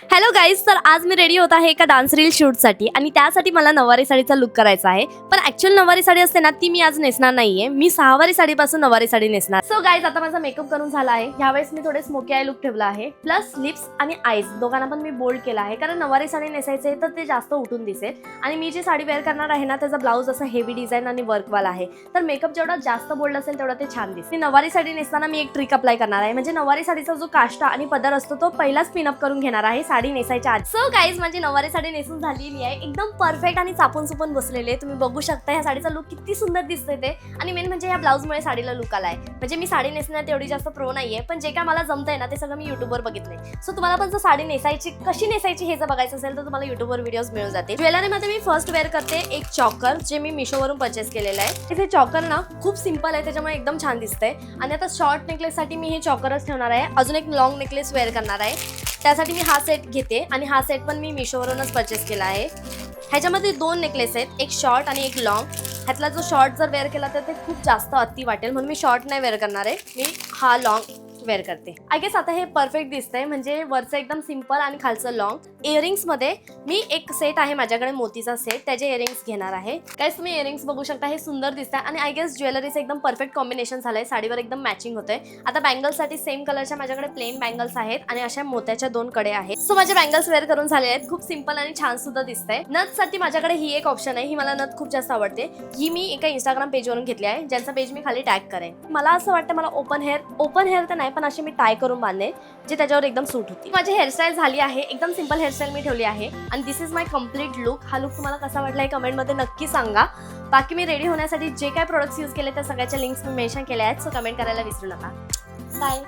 Hello guys, तर आज मी ready होत आहे एका डान्स रील शूटसाठी आणि त्यासाठी मला नऊवारी साडीचा लुक करायचा आहे. पण ऍक्च्युअल नऊवारी साडी असते ना, ती मी आज नेसणार नाहीये. मी सहावारी साडीपासून नऊवारी साडी नेसणार. सो गाईज, आता माझा मेकअप करून झाला आहे. यावेळेस मी थोडे स्मोकी आय लुक ठेवला आहे. प्लस लिप्स आणि आईज दोघांना पण मी बोल्ड केला आहे, कारण नऊवारी साडी नेसायचे तर ते जास्त उठून दिसेल. आणि मी जी साडी वेअर करणार आहे ना, त्याचा ब्लाऊज असं हेवी डिझाईन आणि वर्कवाला आहे. तर मेकअप जेवढा जास्त बोल्ड असेल तेवढा ते छान दिसेल. नऊवारी साडी नेसताना मी एक ट्रिक अप्लाय करणार आहे. म्हणजे नऊवारी साडीचा जो काष्टा आणि पदर असतो तो पहिलाच पिनअप करून घेणार आहे साडी नेसायच्या आधी. सो गाईज, माझी नऊवारी साडी नेसून झालेली आहे. एकदम परफेक्ट आणि चापून चुपून बसलेली आहे. तुम्ही बघू शकता ह्या साडीचा लुक किती सुंदर दिसतोय ते. आणि मेन म्हणजे ह्या ब्लाऊजमुळे साडीला लुक आलाय. म्हणजे मी साडी नेसण्यात एवढी जास्त प्रो नाहीये, पण जे काय मला जमतंय ना ते सगळं मी युट्यूबवर बघितलंय. सो तुम्हाला पण जर साडी नेसायची कशी नेसायची हे जर बघायचं असेल तर तुम्हाला युट्यूबवर व्हिडिओज मिळून जातील. ज्वेलरीमध्ये मी फर्स्ट वेअर करते एक चॉकर, जे मी मिशोवरून परचेस केलेलं आहे. हे चॉकर ना खूप सिंपल आहे, त्याच्यामुळे एकदम छान दिसतंय. आणि आता शॉर्ट नेकलेससाठी मी हे चॉकरच ठेवणार आहे. अजून एक लॉंग नेकलेस वेअर करणार आहे. त्यासाठी मी हा सेट घेते आणि हा सेट पण मी मिशोवरूनच परचेस केला आहे. ह्याच्यामध्ये दोन नेकलेस आहेत, एक शॉर्ट आणि एक लॉंग. ह्यातला जो शॉर्ट जर वेअर केला तर ते खूप जास्त अति वाटेल, म्हणून मी शॉर्ट नाही वेअर करणार आहे. मी हा लॉंग वेअर करते. आय गेस आता हे परफेक्ट दिसतंय. म्हणजे वरचं एकदम सिंपल आणि खालचं लॉंग. इयरिंग्स मध्ये मी एक सेट आहे माझ्याकडे मोतीचा सेट, त्याचे इयरिंग्स घेणार आहे. गाईस, तुम्ही इयरिंग्स बघू शकता, हे सुंदर दिसतंय. आणि आय गेस ज्वेलरीचं एकदम परफेक्ट कॉम्बिनेशन झालंय, साडीवर एकदम मॅचिंग होतंय. आता बँगल्ससाठी सेम कलरच्या माझ्याकडे प्लेन बँगल्स आहेत आणि अशा मोत्याच्या दोन कडे आहेत. सो माझे बँगल्स वेअर करून झाले आहेत. खूप सिंपल आणि छान सुद्धा दिसतंय. नथसाठी माझ्याकडे ही एक ऑप्शन आहे. ही मला नथ खूप जास्त आवडते. ही मी एका इंस्टाग्राम पेजवरून घेतली आहे, ज्यांचा पेज मी खाली टॅग करेन. मला असं वाटतं मला ओपन हेअर तर नाही, पण अशी मी टाय करून बांधले जे त्याच्यावर एकदम सूट होती. माझी हेअरस्टाईल झाली आहे. एकदम सिंपल हेअरस्टाईल मी ठेवली आहे. आणि दिस इज माय कम्प्लीट लुक. हा लुक तुम्हाला कसा वाटला हे कमेंटमध्ये नक्की सांगा. बाकी मी रेडी होण्यासाठी जे काय प्रोडक्ट्स यूज केले त्या सगळ्याच्या लिंक्स मी मेन्शन केल्या आहेत. सो कमेंट करायला विसरू नका. बाय.